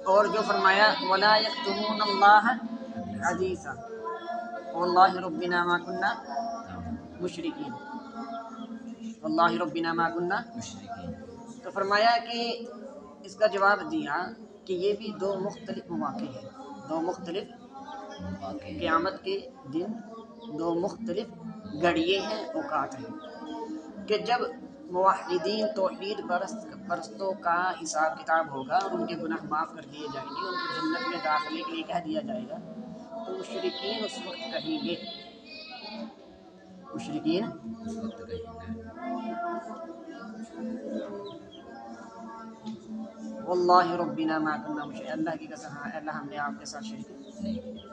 اور جو فرمایا وَلَا يَكْتُمُونَ اللَّهَ حَدِيثًا وَاللَّهِ رَبِّنَا مَا كُنَّا مُشْرِكِينَ، وَاللَّهِ رَبِّنَا مَا كُنَّا مُشْرِكِينَ. تو فرمایا کہ اس کا جواب دیا کہ یہ بھی دو مختلف مواقع ہیں، دو مختلف قیامت کے دن دو مختلف گھڑیے ہیں، اوقات ہیں کہ جب موحدین توحید پرستوں کا حساب کتاب ہوگا اور ان کے گناہ معاف کر دیے جائیں گے، ان کو جنت میں داخلے کے لیے کہہ دیا جائے گا، تو مشرکین اس وقت کہیں گے، مشرکین اس وقت کہیں گے واللہ ربنا ما کنا مشرکین، اللہ کی قسم ہے اللہ ہم نے آپ کے ساتھ شرک نہیں کیا.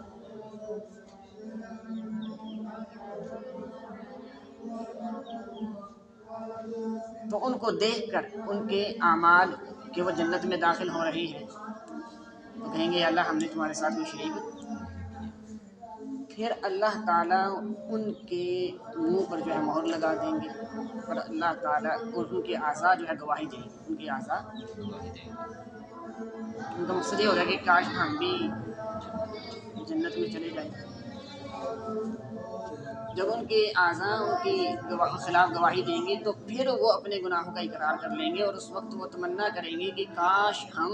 تو ان کو دیکھ کر ان کے اعمال کہ وہ جنت میں داخل ہو رہے ہیں تو کہیں گے اللہ ہم نے تمہارے ساتھ کوئی شریک. پھر اللہ تعالیٰ ان کے منہ پر جو ہے مہر لگا دیں گے، اور اللہ تعالیٰ اور ان کے اعضاء جو ہے گواہی دیں گے، ان کے اعضاء گواہی دیں گے. ان کا مقصد یہ ہو رہا ہے کہ کاش ہم بھی جنت میں چلے جائیں. جب ان کے اعضاء ان کے خلاف گواہی دیں گے تو پھر وہ اپنے گناہوں کا اقرار کر لیں گے، اور اس وقت وہ تمنا کریں گے کہ کاش ہم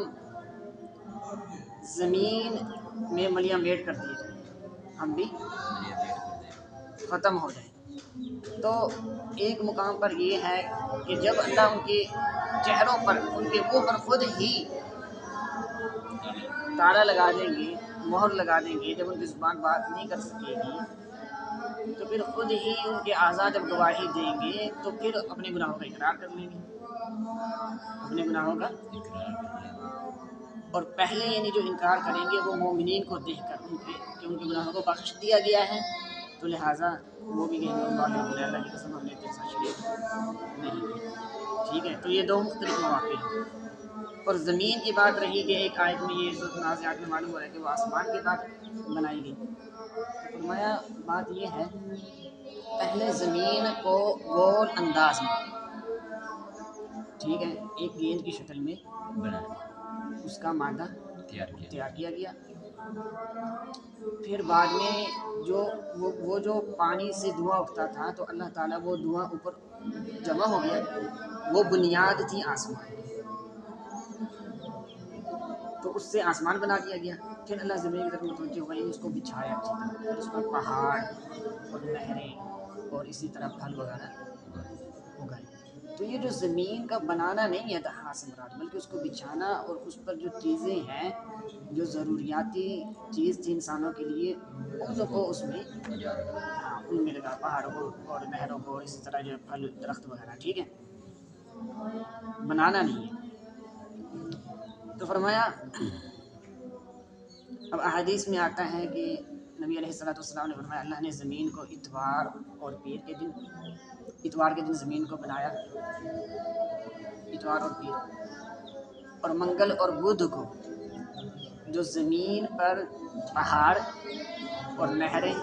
زمین میں ملیاں میٹ کر دیے جائیں، ہم بھی ختم ہو جائیں. تو ایک مقام پر یہ ہے کہ جب اللہ ان کے چہروں پر ان کے منہ پر خود ہی تالا لگا دیں گے، مہر لگا دیں گے، جب ان کی زبان بات نہیں کر سکے گی تو پھر خود ہی ان کے اعضاء جب گواہی دیں گے تو پھر اپنے گناہوں کا اقرار کر لیں گے. اپنے گناہوں کا اور پہلے یعنی جو انکار کریں گے وہ مومنین کو دیکھ کر ان کے گناہوں کو بخش دیا گیا ہے، تو لہٰذا وہ بھی کہیں گے اللہ کی قسم ہم نے تیرے ساتھ شریک نہیں کی. ٹھیک ہے، تو یہ دو مختلف مواقع ہیں. اور زمین کی بات رہی کہ ایک آیت میں یہ نازعات میں معلوم ہو رہا ہے کہ وہ آسمان کی بات بنائی گئی. فرمایا بات یہ ہے پہلے زمین کو گول انداز میں، ٹھیک ہے، ایک گیند کی شکل میں اس کا مادہ تیار کیا گیا. پھر بعد میں وہ جو پانی سے دھواں اٹھتا تھا تو اللہ تعالیٰ وہ دھواں اوپر جمع ہو گیا، وہ بنیاد تھی آسمان، تو اس سے آسمان بنا دیا گیا. پھر اللہ زمین کی طرف متوجہ ہوا، اس کو بچھایا اچھی طرح، پھر اس پر پہاڑ اور نہریں اور اسی طرح پھل وغیرہ اگائے. تو یہ جو زمین کا بنانا نہیں ہے دہا سے مراد، بلکہ اس کو بچھانا اور اس پر جو چیزیں ہیں جو ضروریاتی چیز تھی انسانوں کے لیے ان کو اس میں ان میں لگا، پہاڑوں کو اور نہروں کو، اسی طرح جو پھل درخت وغیرہ. ٹھیک ہے، بنانا نہیں ہے. تو فرمایا اب احادیث میں آتا ہے کہ نبی علیہ السلام نے فرمایا اللہ نے زمین کو اتوار اور پیر کے دن، اتوار کے دن زمین کو بنایا، اتوار اور پیر، اور منگل اور بدھ کو جو زمین پر پہاڑ اور نہریں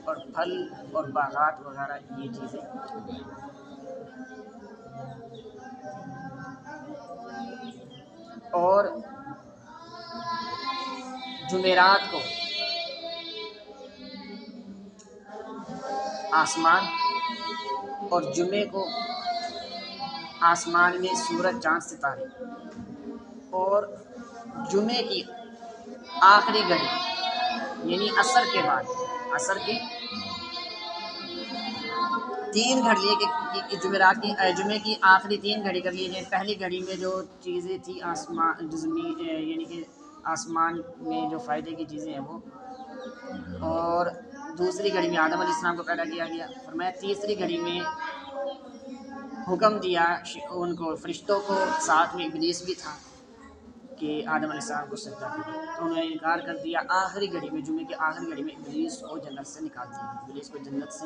اور پھل اور باغات وغیرہ یہ چیزیں اور جمعرات کو آسمان اور جمعے کو آسمان میں سورج چاند ستارے، اور جمعے کی آخری گھڑی یعنی عصر کے بعد، عصر کی 3 گھڑی کہ جمعرات کی جمعے کی آخری 3 گھڑی کر لیجیے. پہلی گھڑی میں جو چیزیں تھیں آسمان زمین یعنی کہ آسمان میں جو فائدے کی چیزیں ہیں وہ، اور دوسری گھڑی میں آدم علیہ السلام کو پیدا کیا گیا. فرمایا تیسری گھڑی میں حکم دیا ان کو فرشتوں کو، ساتھ میں ابلیس بھی تھا، کہ آدم علیہ السلام کو سجدہ کرو، تو انہوں نے انکار کر دیا. آخری گھڑی میں، جمعے کی آخری گھڑی میں ابلیس کو جنت سے نکال دیا، ابلیس کو جنت سے.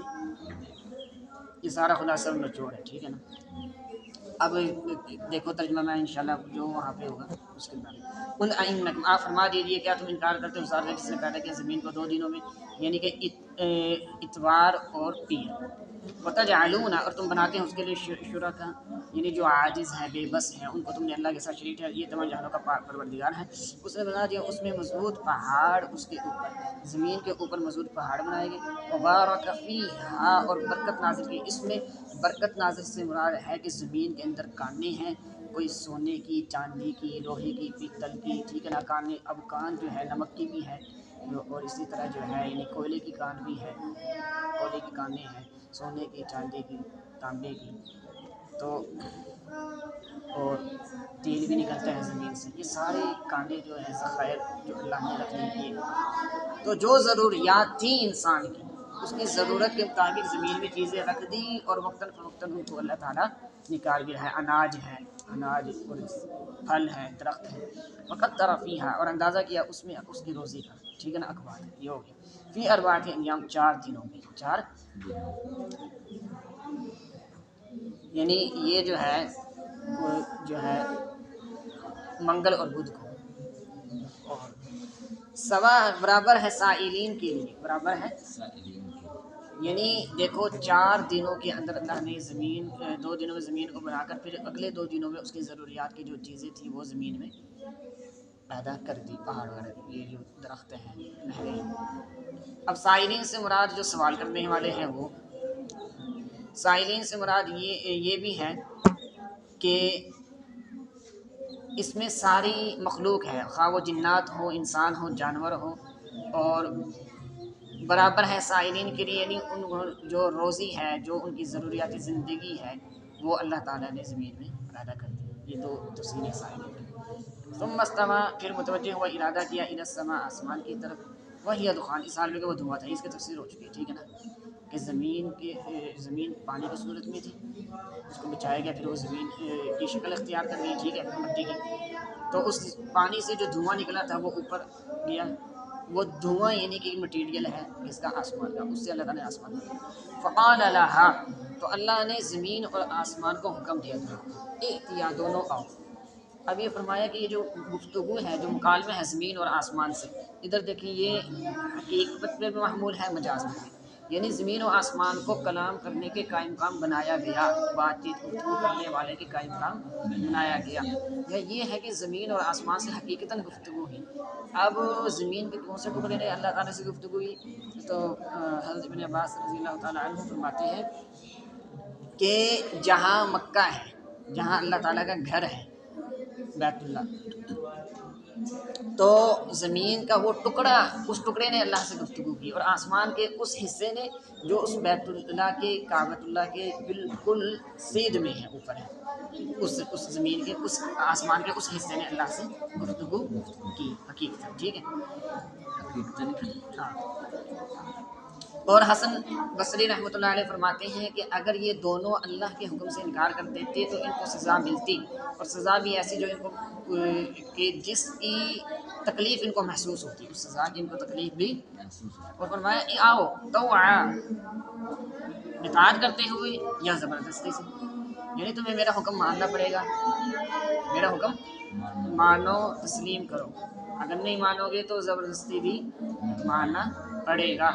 یہ سارا خلاصہ نچوڑ ہے. ٹھیک ہے نا. اب دیکھو ترجمہ میں انشاءاللہ جو وہاں پہ ہوگا اس کے بعد ان ائنکم، آپ فرما دیجیے کیا تم انکار کرتے ہو سارے جس نے پیدا کیا زمین کو 2 دنوں میں، یعنی کہ اتوار اور پیر. وتجعلون، اور تم بناتے ہیں اس کے لیے شرکا، یعنی جو عاجز ہیں، بے بس ہیں، ان کو تم نے اللہ کے ساتھ شریک ہے. یہ تمام جہانوں کا پروردگار ہے. اس نے بنا دیا اس میں مضبوط پہاڑ، اس کے اوپر زمین کے اوپر مضبوط پہاڑ بنائے گئے. وبارک فیہا، اور برکت نازل کی. اس میں برکت نازل سے مراد ہے کہ زمین کے اندر کانیں ہیں، کوئی سونے کی، چاندی کی، لوہے کی، پیتل کی. ٹھیک ہے نا. کانیں، اب کان جو ہے نمک کی بھی ہے، اور اسی طرح جو ہے یعنی کوئلے کی کان بھی ہے، کوئلے کی کانیں ہیں، سونے کی، چاندی کی، تانبے کی. تو اور تیل بھی نکلتا ہے زمین سے. یہ سارے کانیں جو ہیں ذخائر جو اللہ نے رکھ دی. تو جو ضروریات تھیں انسان کی، اس کی ضرورت کے مطابق زمین میں چیزیں رکھ دی، اور وقتاً فوقتاً ان کو اللہ تعالیٰ نکال بھی رہا ہے. اناج ہے، اناج اور پھل ہے، درخت ہے. وقدر فیہا، اور اندازہ کیا اس میں اس کی روزی کا. ٹھیک ہے نا. اقوات یہ ہو گیا. فی اربعۃ ایام، 4 دنوں میں، 4 یعنی یہ جو ہے وہ جو ہے منگل اور بدھ کو، اور سوا برابر ہے سائلین کے لیے، برابر ہے یعنی دیکھو 4 دنوں کے اندر اللہ نے زمین 2 دنوں میں زمین کو بنا کر پھر اگلے 2 دنوں میں اس کی ضروریات کی جو چیزیں تھیں وہ زمین میں پیدا کر دی. پہاڑ وغیرہ، یہ جو درخت ہیں، نہریں. اب سائلین سے مراد جو سوال کرنے والے ہیں وہ، سائلین سے مراد یہ بھی ہے کہ اس میں ساری مخلوق ہے، خواہ وہ جنات ہو، انسان ہو، جانور ہو، اور برابر ہے سائلین کے لیے. یعنی ان جو روزی ہے، جو ان کی ضروریات زندگی ہے، وہ اللہ تعالیٰ نے زمین میں پیدا کر دی. یہ 2 تفصیلیں سائلین کی. ثم استوى، پھر متوجہ ہوا، ارادہ کیا، الى السماء، آسمان کی طرف. وہی دخان، اس حال میں کہ وہ دھواں تھا. اس کی تفسیر ہو چکی ہے. ٹھیک ہے نا. کہ زمین پانی کی صورت میں تھی، اس کو بچایا گیا، پھر وہ زمین کی شکل اختیار کر گئی، ٹھیک ہے، مٹی کی. تو اس پانی سے جو دھواں نکلا تھا وہ اوپر گیا، وہ دھواں یعنی کہ مٹیریل ہے اس کا آسمان کا، اس سے اللہ تعالیٰ نے آسمان بنایا. فقال لها، تو اللہ نے زمین اور آسمان کو حکم دیا تھا، ائتیا، دونوں آؤ. اب یہ فرمایا کہ یہ جو گفتگو ہے، جو مکالمہ ہے زمین اور آسمان سے، ادھر دیکھیں یہ حقیقت میں بھی محمول ہے، مجاز میں بھی. یعنی زمین و آسمان کو کلام کرنے کے قائم مقام بنایا گیا، بات چیت گفتگو کرنے والے کے قائم مقام بنایا گیا. یا یہ ہے کہ زمین اور آسمان سے حقیقتاً گفتگو ہوئی. اب زمین کے کون سے ٹکڑے نے اللہ تعالیٰ سے گفتگو ہوئی؟ تو حضرت ابن عباس رضی اللہ تعالیٰ عنہ فرماتے ہیں کہ جہاں مکہ ہے، جہاں اللہ تعالیٰ کا گھر ہے بیت اللہ، تو زمین کا وہ ٹکڑا، اس ٹکڑے نے اللہ سے گفتگو کی، اور آسمان کے اس حصے نے جو اس بیت اللہ کے کعبۃ اللہ کے بالکل سیدھ میں ہے، اوپر ہے، اس زمین کے اس آسمان کے اس حصے نے اللہ سے گفتگو کی حقیقت، ٹھیک ہے. ہاں. اور حسن بصری رحمۃ اللہ علیہ فرماتے ہیں کہ اگر یہ دونوں اللہ کے حکم سے انکار کر دیتے تو ان کو سزا ملتی، اور سزا بھی ایسی جو ان کو کہ جس کی تکلیف ان کو محسوس ہوتی، اس سزا کی ان کو تکلیف بھی محسوس ہوتی. اور فرمایا آؤ تو اطاعت کرتے ہوئے یا زبردستی سے، یعنی تمہیں میرا حکم ماننا پڑے گا، میرا حکم مانو، تسلیم کرو، اگر نہیں مانو گے تو زبردستی بھی ماننا پڑے گا.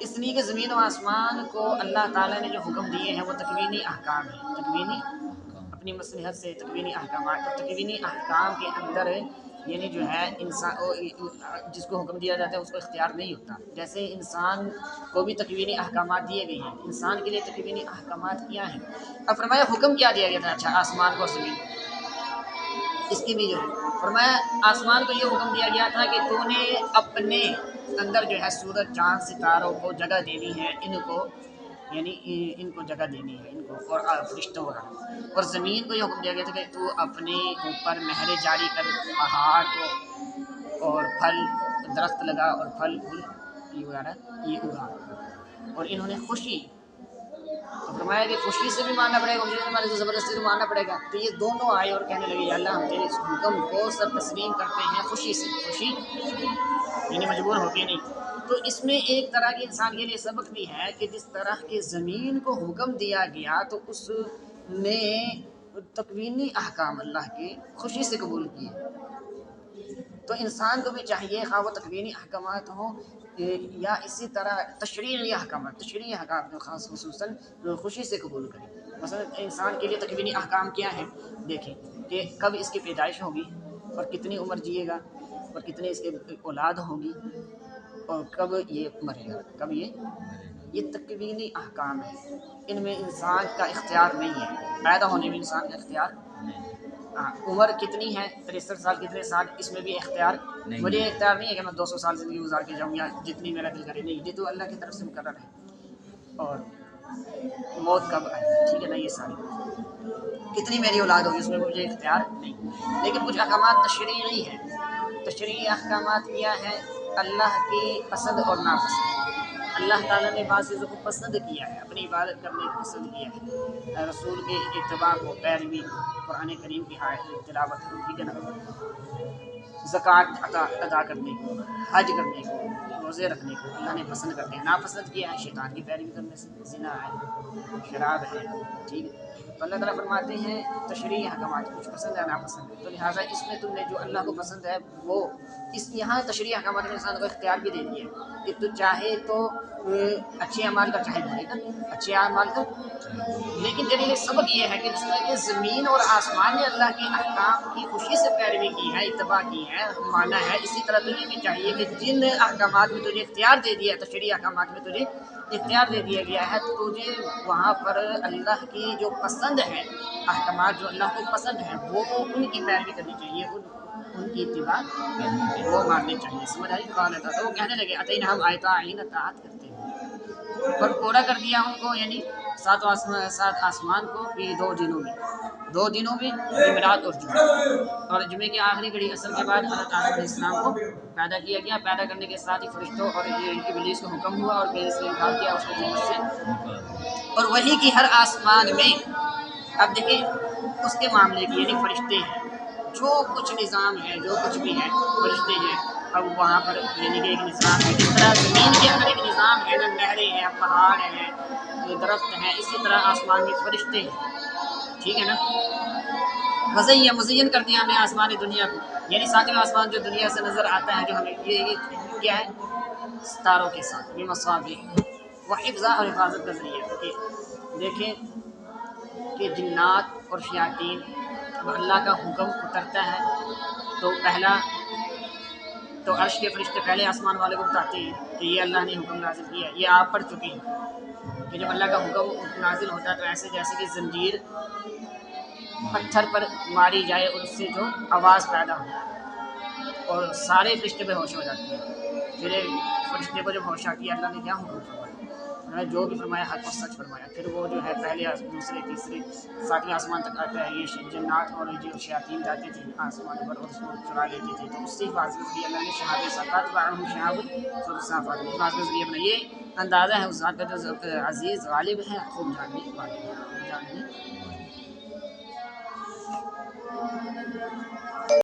اس لیے کہ زمین و آسمان کو اللہ تعالیٰ نے جو حکم دیے ہیں وہ تکوینی احکام ہیں، تکوینی اپنی مصلحت سے تکوینی احکامات، اور تکوینی احکام کے اندر یعنی جو ہے انسان جس کو حکم دیا جاتا ہے اس کو اختیار نہیں ہوتا. جیسے انسان کو بھی تکوینی احکامات دیے گئے ہیں، انسان کے لیے تکوینی احکامات کیا ہیں؟ اب فرمایا حکم کیا دیا گیا تھا؟ اچھا، آسمان کو اور زمین، اس کی بھی جو ہے فرمایا آسمان کو یہ حکم دیا گیا تھا کہ تو نے اپنے اندر جو ہے سورج چاند ستاروں کو جگہ دینی ہے، ان کو یعنی ان کو جگہ دینی ہے، ان کو اور فرشتوں وغیرہ. اور زمین کو یہ حکم دیا گیا تھا کہ تو اپنے اوپر نہریں جاری کر، پہاڑ کو اور پھل درخت لگا اور پھل پھول یہ وغیرہ یہ اگا. اور انہوں نے خوشی، تو فرمایا کہ خوشی سے بھی ماننا پڑے گا، خوشی سے ماننا، تو زبردستی سے ماننا پڑے گا. تو یہ دونوں آئے اور کہنے لگے یا اللہ ہم تیرے اس حکم کو سب تسلیم کرتے ہیں خوشی سے، خوشی یعنی مجبور ہو کے نہیں. تو اس میں ایک طرح کے انسان کے لیے سبق بھی ہے کہ جس طرح کے زمین کو حکم دیا گیا تو اس نے تکوینی احکام اللہ کے خوشی سے قبول کیے، تو انسان کو بھی چاہیے خواہ وہ تکوینی احکامات ہوں یا اسی طرح تشریعی احکامات، تشریعی احکام جو خاص خصوصاً خوشی سے قبول کریں. مثلا انسان کے لیے تکوینی احکام کیا ہیں؟ دیکھیں کہ کب اس کی پیدائش ہوگی اور کتنی عمر جیے گا اور کتنے اس کے اولاد ہوگی اور کب یہ مرے گا، کب یہ تکوینی احکام ہیں. ان میں انسان کا اختیار نہیں ہے، پیدا ہونے میں انسان کا اختیار نہیں. عمر کتنی ہے، 63 سال، کتنے سال، اس میں بھی اختیار نہیں. مجھے اختیار نہیں ہے کہ میں 200 سال زندگی گزار کے جاؤں یا جتنی میرا دل کرے، نہیں، یہ تو اللہ کی طرف سے مقرر ہے. اور موت کب آئے، ٹھیک ہے نا، یہ ساری کتنی میری اولاد ہوگی اس میں مجھے اختیار نہیں. لیکن کچھ احکامات تشریعی ہیں. تشریعی احکامات کیا ہیں؟ اللہ کی پسند اور ناپسند. اللہ تعالیٰ نے بعض چیزوں کو پسند کیا ہے، اپنی عبادت کرنے کو پسند کیا ہے، رسول کے اتباع کو، پیروی، قرآن کریم کی تلاوت کو، ٹھیک ہے نا، زکوٰۃ ادا کرنے کو، حج کرنے کو، روزے رکھنے کو اللہ نے پسند کرتے ہیں. ناپسند کیا ہے؟ شیطان کی پیروی کرنے سے، زنا ہے، شراب ہے، ٹھیک ہے. تو اللہ تعالیٰ فرماتے ہیں تشریعی احکامات کچھ پسند ہے ناپسند ہے، تو لہٰذا اس میں تم نے جو اللہ کو پسند ہے وہ اس یہاں تشریعی احکامات نے انسان کو اختیار بھی دے دیا ہے کہ تو چاہے تو اچھے اعمال کا، چاہے برے کا، اچھے اعمال کا. لیکن دلیل سبق یہ ہے کہ جس طرح کہ زمین اور آسمان نے اللہ کے احکام کی خوشی سے پیروی کی ہے، اتباع کی ہے، مانا ہے، اسی طرح تجھے بھی چاہیے کہ جن احکامات میں تجھے اختیار دے دیا ہے، تشریعی احکامات میں تجھے اختیار دے دیا گیا ہے، تو تجھے وہاں پر اللہ کی جو پسند ہے، احکامات جو اللہ کو پسند ہیں، وہ ان کی پیروی کرنی چاہیے، ان کی اتباع وہ ماننی چاہیے. سمجھ آئی؟ قال تو وہ کہنے لگے اتینا ہم آیتین اطاعت کرتے ہیں اور پورا کر دیا ان کو، یعنی سات آسمان کو یہ 2 دنوں میں جمعرات اور جمعہ، اور جمعے کی آخری گھڑی عصر کے بعد حضرت آدم علیہ السلام کو پیدا کیا گیا۔ پیدا کرنے کے ساتھ ہی فرشتوں اور ابلیس کو حکم ہوا اور پھر اس نے انکار کیا، اس کو جنت سے، اور وہی کی ہر آسمان میں، اب دیکھیں اس کے معاملے کی یعنی فرشتے ہیں، جو کچھ نظام ہے، جو کچھ بھی ہے فرشتے ہیں۔ اب وہاں پر یعنی کہ ایک نظام ہے، جس طرح زمین کے اندر ایک نظام ہے نا، نہریں ہیں، پہاڑ ہیں، درخت ہیں، اسی طرح آسمان میں فرشتے ہیں، ٹھیک ہے نا۔ مزین کر دیا ہم نے آسمان دنیا کو، یعنی ساتواں آسمان جو دنیا سے نظر آتا ہے، جو ہمیں یہ کیا ہے، ستاروں کے ساتھ، یہ مصابیح وہ حفظہ اور حفاظت کا ذریعہ ہے۔ دیکھیں کہ جنات اور شیاطین، اب اللہ کا حکم اترتا ہے تو پہلا تو عرش کے فرشتے پہلے آسمان والے کو بتاتے ہیں کہ یہ اللہ نے حکم نازل کیا، یہ آپ پڑھ چکے ہیں کہ جب اللہ کا حکم نازل ہوتا ہے تو ایسے جیسے کہ زنجیر پتھر پر ماری جائے اور اس سے جو آواز پیدا ہو اور سارے فرشتے بے ہوش ہو جاتے ہیں۔ پھر فرشتے کو جب ہوش آتی ہے، اللہ نے کیا حکم فرمایا، انہوں نے جو بھی فرمایا حق اور سچ فرمایا۔ پھر وہ جو ہے پہلے دوسرے تیسرے ساتویں آسمان تک آتا ہے، یہ جنات اور جو شیاطین جاتے تھے آسمان پر اور اس کو چرا لیتے تھے، تو اس سے حفاظت کی اللہ نے شہاب ساقات وعلم شہاب صافات حفاظت ذریعہ بنا۔ یہ اندازہ ہے اس ذات کا جو عزیز غالب ہے، خوب جاننے والے ہیں،